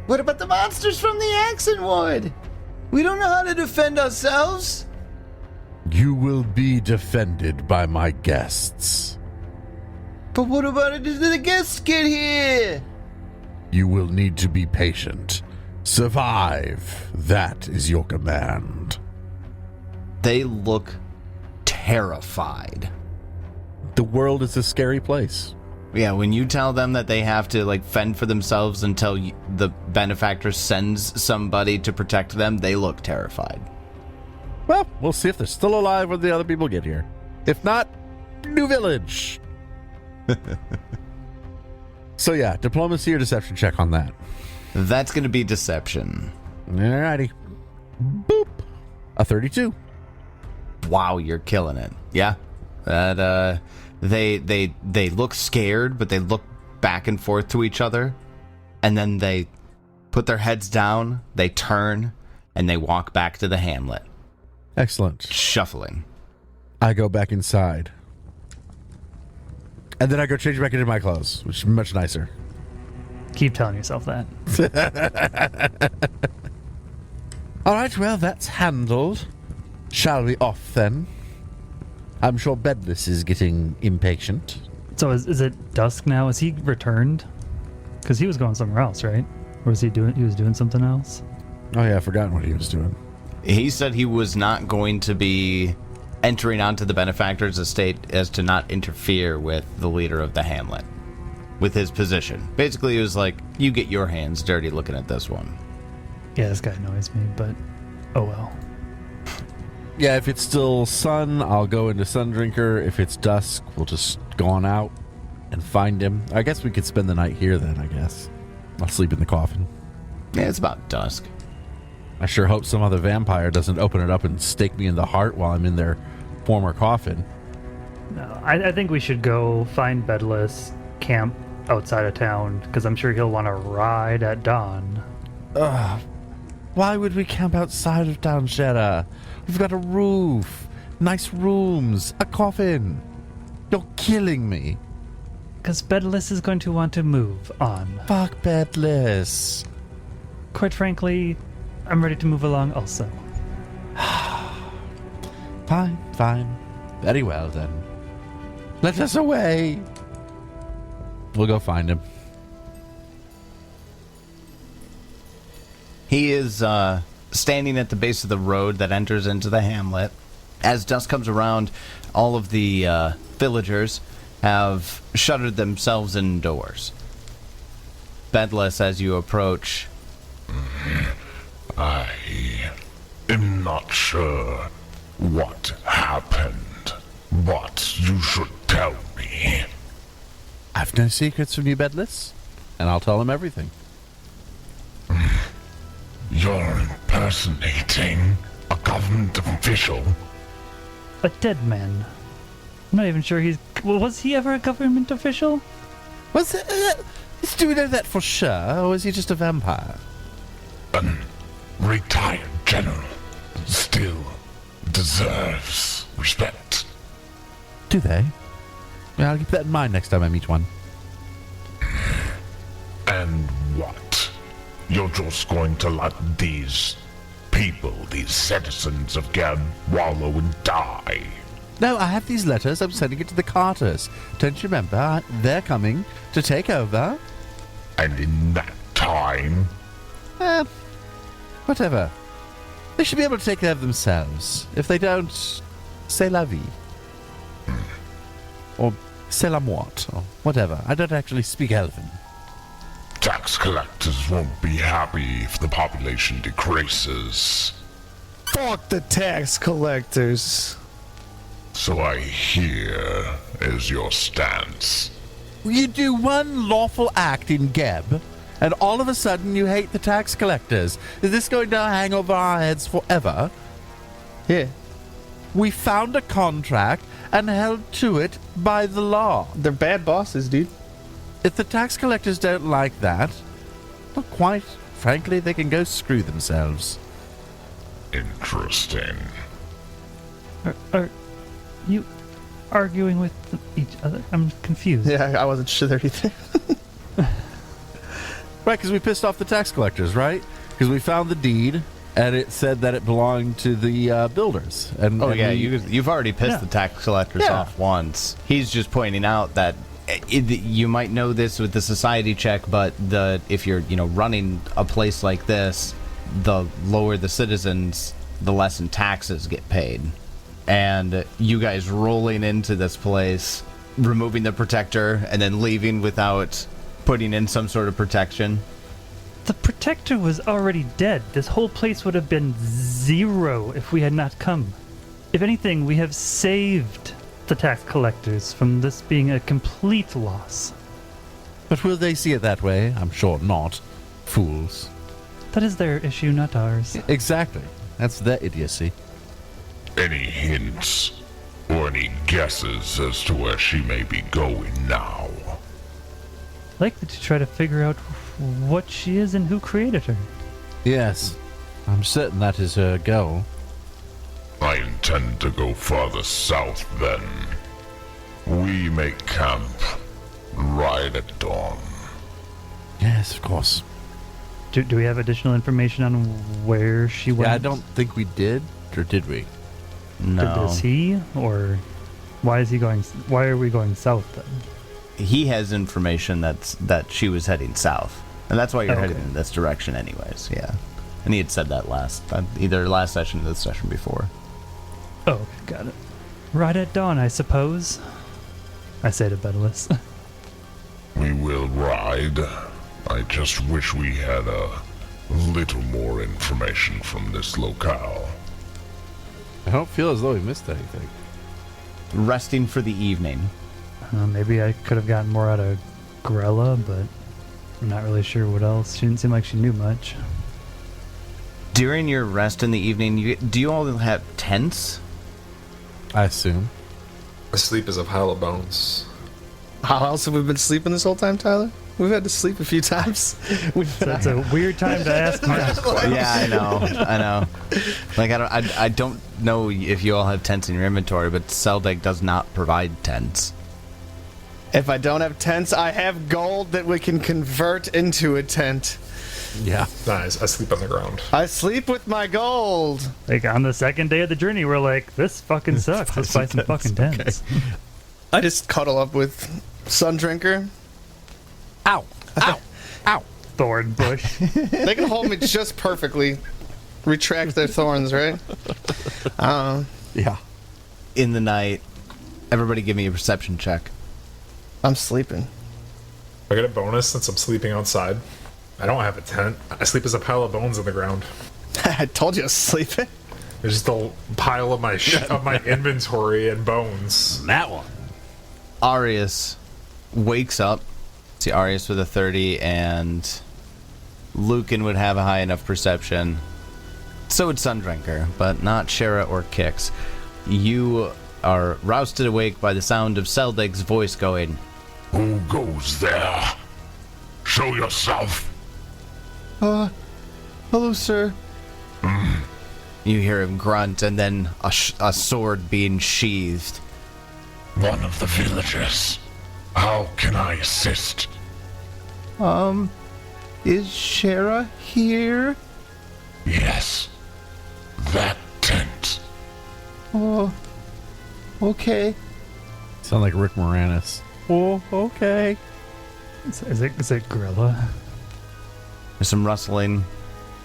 What about the monsters from the Axenwood? We don't know how to defend ourselves. You will be defended by my guests. But what about it if the guests get here? You will need to be patient. Survive. That is your command. They look terrified. The world is a scary place. Yeah, when you tell them that they have to fend for themselves until the benefactor sends somebody to protect them, they look terrified. Well, we'll see if they're still alive when the other people get here. If not, new village. So yeah, diplomacy or deception check on that. That's going to be deception. Alrighty. Boop. A 32. Wow, you're killing it. Yeah. That they look scared, but they look back and forth to each other, and then they put their heads down, they turn, and they walk back to the hamlet. Excellent. Shuffling. I go back inside. And then I go change back into my clothes, which is much nicer. Keep telling yourself that. All right, well, that's handled. Shall we off then? I'm sure Bedlis is getting impatient. So is it dusk now? Is he returned? Because he was going somewhere else, right? Or was he was doing something else? Oh yeah, I forgot what he was doing. He said he was not going to be entering onto the benefactor's estate as to not interfere with the leader of the hamlet, with his position. Basically, it was like, you get your hands dirty looking at this one. Yeah, this guy annoys me, but oh well. Yeah, if it's still sun, I'll go into Sundrinker. If it's dusk, we'll just go on out and find him. I guess we could spend the night here then, I guess. I'll sleep in the coffin. Yeah, it's about dusk. I sure hope some other vampire doesn't open it up and stake me in the heart while I'm in their former coffin. No, I think we should go find Bedlis, camp outside of town, because I'm sure he'll want to ride at dawn. Why would we camp outside of town, Shera? We've got a roof, nice rooms, a coffin. You're killing me. Because Bedlis is going to want to move on. Fuck Bedlis. Quite frankly, I'm ready to move along also. Fine, fine. Very well then. Let us away. We'll go find him. He is standing at the base of the road that enters into the hamlet. As dusk comes around, all of the villagers have shuttered themselves indoors. Bedlis, as you approach... I am not sure what happened, but you should tell me. I've no secrets from you, Bedlis, and I'll tell him everything. You're impersonating a government official? A dead man. I'm not even sure he's... Well, was he ever a government official? Was it? Do we know that for sure, or is he just a vampire? An retired general still deserves respect. Do they? Yeah, I'll keep that in mind next time I meet one. And what? You're just going to let these people, these citizens of Geb, wallow and die? No, I have these letters. I'm sending it to the Carters. Don't you remember? They're coming to take over. And in that time? Whatever. They should be able to take care of themselves. If they don't, c'est la vie. Or c'est la mort, or whatever. I don't actually speak Elven. Tax collectors won't be happy if the population decreases. Fuck the tax collectors. So I hear is your stance. You do one lawful act in Geb, and all of a sudden you hate the tax collectors. Is this going to hang over our heads forever? Yeah, We found a contract and held to it by the law. they're bad bosses, dude. If the tax collectors don't like that, well, quite frankly, they can go screw themselves. Interesting. Are you arguing with each other? I'm confused. Yeah, I wasn't sure either. Right, because we pissed off the tax collectors, right? Because we found the deed, and it said that it belonged to the builders. And You've already pissed the tax collectors off once. He's just pointing out that you might know this with the society check, but if you're running a place like this, the lower the citizens, the less in taxes get paid. And you guys rolling into this place, removing the protector, and then leaving without putting in some sort of protection. The protector was already dead. This whole place would have been zero if we had not come. If anything, we have saved the tax collectors from this being a complete loss. But will they see it that way? I'm sure not. Fools. That is their issue, not ours. Exactly. That's their idiocy. Any hints or any guesses as to where she may be going now? Likely to try to figure out what she is and who created her. Yes, I'm certain that is her goal. I intend to go farther south then. We make camp right at dawn. Yes, of course. Do we have additional information on where she went? Yeah, I don't think we did, or did we? No. Does he? Or why is he going? Why are we going south then? He has information that she was heading south, and that's why you're Okay. heading in this direction anyways. Yeah, and he had said that either last session or the session before. Oh, okay, got it. Right at dawn, I suppose. I say to Bedlis. We will ride. I just wish we had a little more information from this locale. don't feel as though we missed anything. Resting for the evening. Maybe I could have gotten more out of Grella, but I'm not really sure what else. She didn't seem like she knew much. During your rest in the evening, do you all have tents? I assume. My sleep is a pile of bones. How else have we been sleeping this whole time, Tyler? We've had to sleep a few times. That's a weird time to ask me that question. Yeah, I know. Like I don't know if you all have tents in your inventory, but Seldeg does not provide tents. If I don't have tents, I have gold that we can convert into a tent. Yeah. Nice. I sleep on the ground. I sleep with my gold. Like on the second day of the journey, we're like, this fucking sucks. Let's buy some fucking tents. I just cuddle up with Sundrinker. Ow. Ow. Ow. Thorn bush. They can hold me just perfectly. Retract their thorns, right? Yeah. In the night, everybody give me a perception check. I'm sleeping. I get a bonus since I'm sleeping outside. I don't have a tent. I sleep as a pile of bones on the ground. I told you I was sleeping. There's just a pile of my inventory and bones. That one. Arius wakes up. See Arius with a 30, and Lucan would have a high enough perception. So would Sundrinker, but not Shara or Kix. You are rousted awake by the sound of Seldeg's voice going, Who goes there? Show yourself. hello, sir. You hear him grunt, and then a sword being sheathed. One of the villagers. How can I assist? Is Shara here? Yes. That tent. Oh, okay. Sound like Rick Moranis. Oh, okay. Is it Grella? There's some rustling,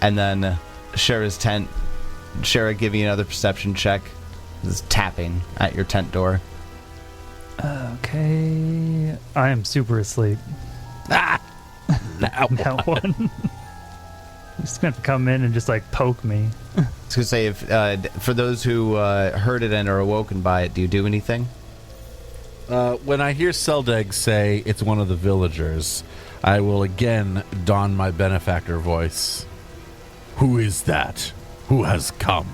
and then Shara's tent. Shara, give you another perception check. This is tapping at your tent door. Okay. I am super asleep. That That one. He's going to come in and just like poke me. I was going to say, if for those who heard it and are awoken by it, do you do anything? When I hear Seldeg say it's one of the villagers, I will again don my benefactor voice. Who is that? Who has come?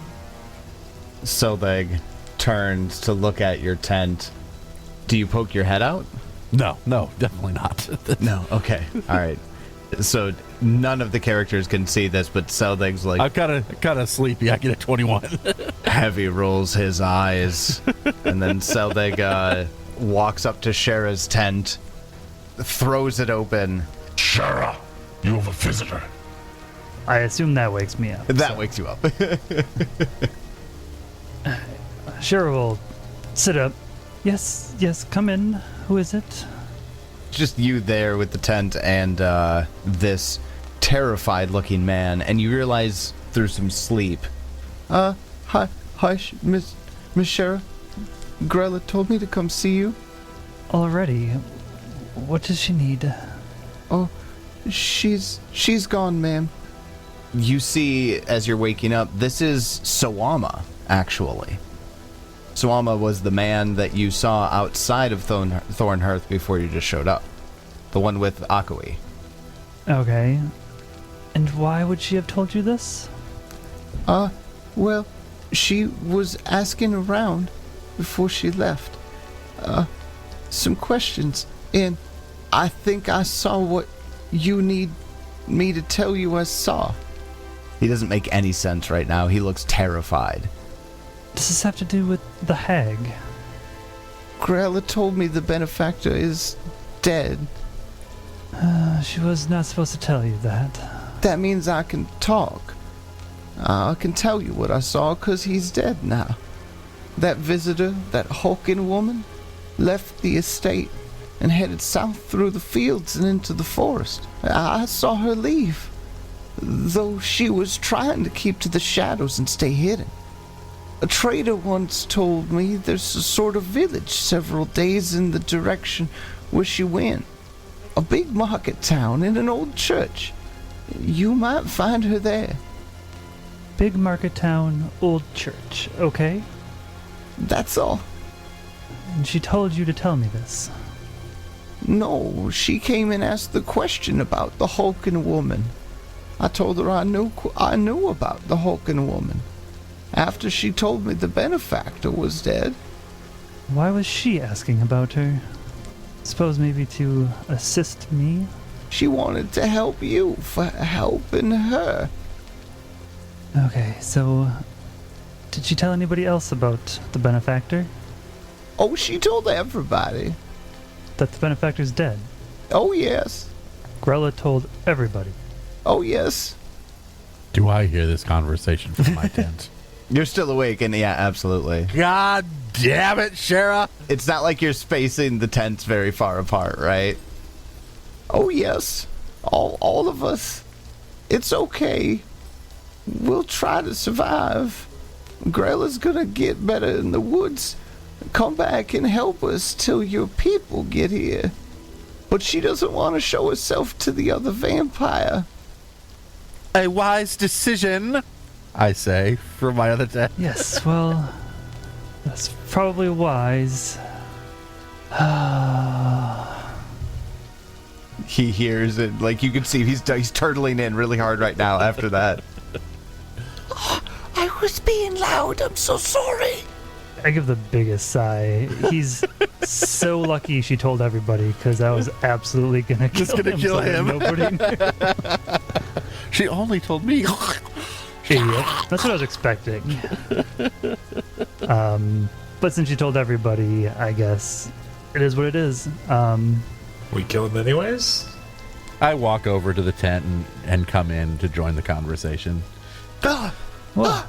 Seldeg turns to look at your tent. Do you poke your head out? No, definitely not. No. Okay. All right. So none of the characters can see this, but Seldeg's like I'm kind of sleepy. I get a 21. heavy rolls his eyes, and then Seldeg walks up to Shara's tent, throws it open. Shara, you have a visitor. I assume that wakes me up. That wakes you up. Sure, we'll sit up. Yes, come in. Who is it? Just you there with the tent and this terrified-looking man, and you realize through some sleep. Hi, Miss Shara. Grella told me to come see you. Already. What does she need? Oh, she's gone, ma'am. You see, as you're waking up, this is Sawama, actually. Sawama was the man that you saw outside of Thornhearth before you just showed up. The one with Akui. Okay. And why would she have told you this? Well, she was asking around before she left. Some questions, and I think I saw what you need me to tell you I saw. He doesn't make any sense right now. He looks terrified. Does this have to do with the hag? Grella told me the benefactor is dead. She was not supposed to tell you that. That means I can talk. I can tell you what I saw because he's dead now. That visitor, that hulking woman, left the estate and headed south through the fields and into the forest. I saw her leave, though she was trying to keep to the shadows and stay hidden. A trader once told me there's a sort of village several days in the direction where she went. A big market town and an old church. You might find her there. Big market town, old church, okay? That's all. And she told you to tell me this. No, she came and asked the question about the hulking woman. I told her I knew about the hulking woman. After she told me the benefactor was dead. Why was she asking about her? Suppose maybe to assist me? She wanted to help you for helping her. Okay, so did she tell anybody else about the benefactor? Oh, she told everybody. That the benefactor's dead? Oh, yes. Grella told everybody. Oh, yes. Do I hear this conversation from my tent? You're still awake, and yeah, absolutely. God damn it, Shara! It's not like you're spacing the tents very far apart, right? Oh, yes. All of us. It's okay. We'll try to survive. Grella's gonna get better in the woods. Come back and help us till your people get here. But she doesn't want to show herself to the other vampire. A wise decision, I say, from my other tent. Yes, well, that's probably wise. He hears it, like you can see he's turtling in really hard right now after that. I was being loud, I'm so sorry. I give the biggest sigh. He's so lucky she told everybody, because I was absolutely gonna kill him. Nobody knew. She only told me. Idiot. That's what I was expecting. But since she told everybody, I guess it is what it is. We kill him anyways? I walk over to the tent and come in to join the conversation. Well,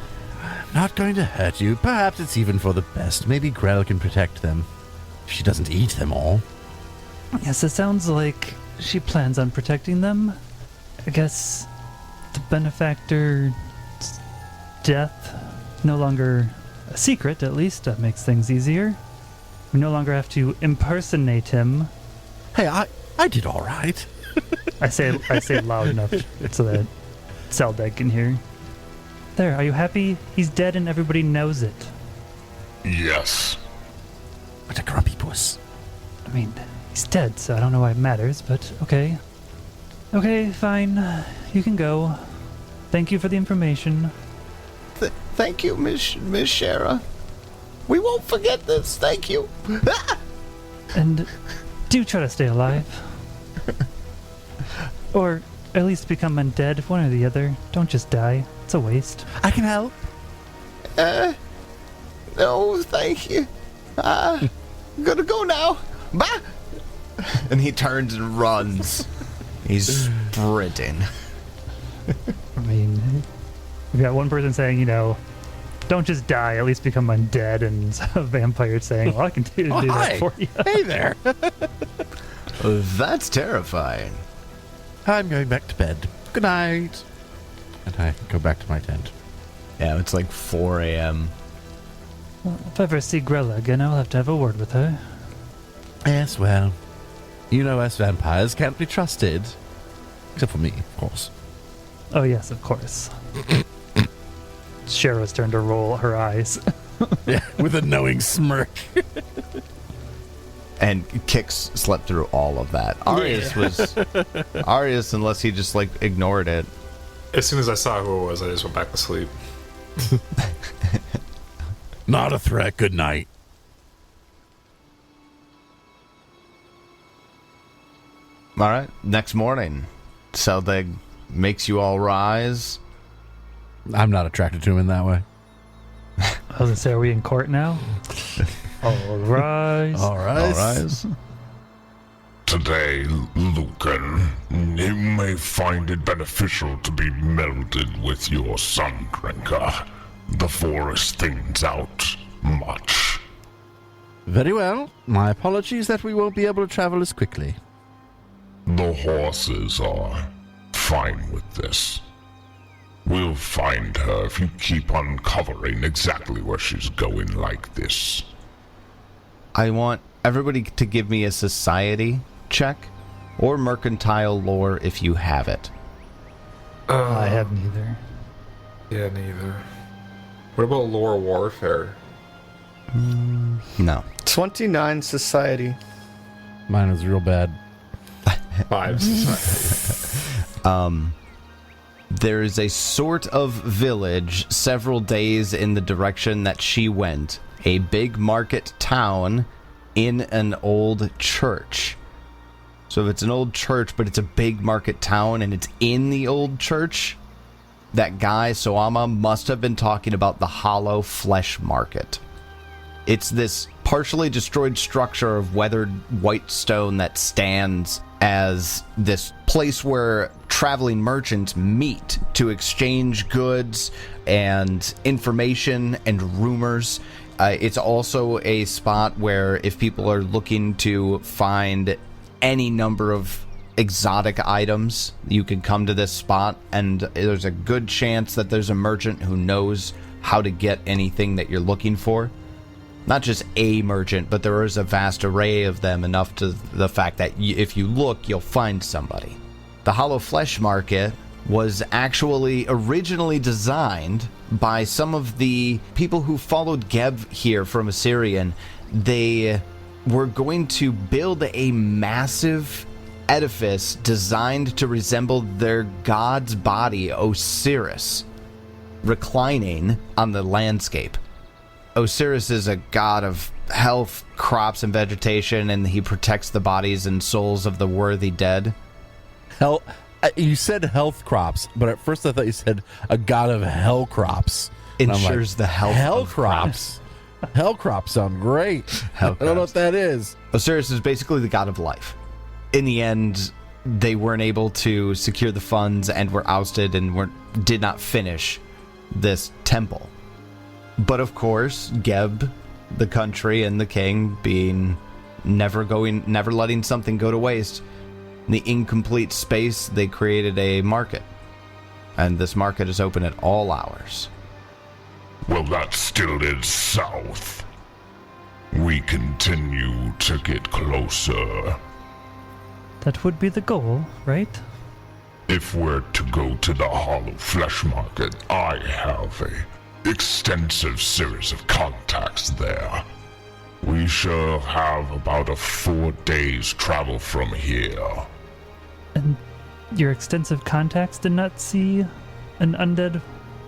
Not going to hurt you. Perhaps it's even for the best. Maybe Grell can protect them. If she doesn't eat them all. yes, it sounds like she plans on protecting them. I guess the benefactor's death no longer a secret, at least. That makes things easier. We no longer have to impersonate him. Hey, I did all right. I say it loud enough so that Seldeg can hear. There, are you happy? He's dead and everybody knows it. Yes. What a grumpy puss. I mean, he's dead, so I don't know why it matters, but okay. Okay, fine. You can go. Thank you for the information. Thank you, Miss Shara. We won't forget this. Thank you. And do try to stay alive. Or at least become undead, one or the other. Don't just die. It's a waste. I can help. No, thank you. I'm gonna go now. Bye. And he turns and runs. He's sprinting. I mean, we've got one person saying, don't just die, at least become undead, and a vampire saying, well, I can do that for you. Hey there. That's terrifying. I'm going back to bed. Good night. And I go back to my tent. Yeah, it's like 4 a.m. Well, if I ever see Grella again, I'll have to have a word with her. Yes, well, us vampires can't be trusted. Except for me, of course. Oh, yes, of course. Shara's turn to roll her eyes. Yeah, with a knowing smirk. And Kix slept through all of that. Arius, unless he just ignored it. As soon as I saw who it was, I just went back to sleep. Not a threat. Good night. All right. Next morning, Seldeg makes you all rise. I'm not attracted to him in that way. I was going to say, are we in court now? All rise. All rise. Today, Lucan, you may find it beneficial to be melded with your sun drinker. The forest thins out much. Very well. My apologies that we won't be able to travel as quickly. The horses are fine with this. We'll find her if you keep uncovering exactly where she's going like this. I want everybody to give me a society check or mercantile lore if you have it. I have neither. Yeah, neither. What about lore warfare? No. 29 society. Mine was real bad. 5 society. There is a sort of village several days in the direction that she went. A big market town in an old church. So if it's an old church, but it's a big market town and it's in the old church, that guy, Soama, must have been talking about the Hollow Flesh Market. It's this partially destroyed structure of weathered white stone that stands as this place where traveling merchants meet to exchange goods and information and rumors. It's also a spot where if people are looking to find any number of exotic items, you can come to this spot, and there's a good chance that there's a merchant who knows how to get anything that you're looking for. Not just a merchant, but there is a vast array of them, enough to the fact that if you look, you'll find somebody. The Hollow Flesh Market was actually originally designed by some of the people who followed Geb here from Assyrian. They were going to build a massive edifice designed to resemble their god's body, Osiris, reclining on the landscape. Osiris is a god of health, crops, and vegetation, and he protects the bodies and souls of the worthy dead. You said health crops, but at first I thought you said a god of hell crops. And I'm Ensures the health hell of crops. Hell crops sound great. Hell I don't know crops. what that is. Osiris is basically the god of life. In the end, they weren't able to secure the funds and were ousted and did not finish this temple. But of course, Geb, the country, and the king being never letting something go to waste, in the incomplete space, they created a market. And this market is open at all hours. Well, that still is south. We continue to get closer. That would be the goal, right? If we're to go to the Hollow Flesh Market, I have a extensive series of contacts there. We shall have about a 4 days travel from here. And your extensive contacts did not see an undead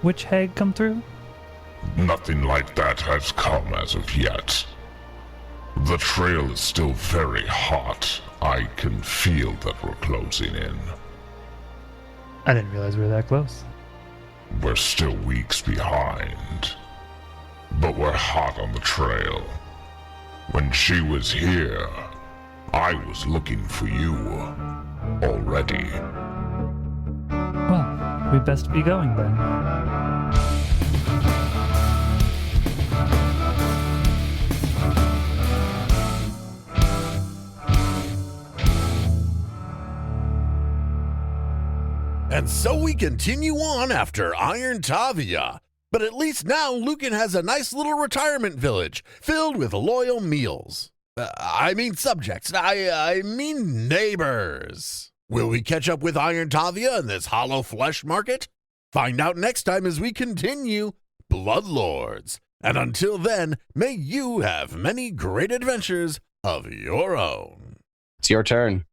witch hag come through? Nothing like that has come as of yet. The trail is still very hot. I can feel that we're closing in. I didn't realize we were that close. We're still weeks behind. But we're hot on the trail. When she was here, I was looking for you already. Well, we best be going then. And so we continue on after Iron Tavia. But at least now Lucan has a nice little retirement village filled with loyal meals. Subjects. I mean neighbors. Will we catch up with Iron Tavia in this Hollow Flesh Market? Find out next time as we continue Bloodlords. And until then, may you have many great adventures of your own. It's your turn.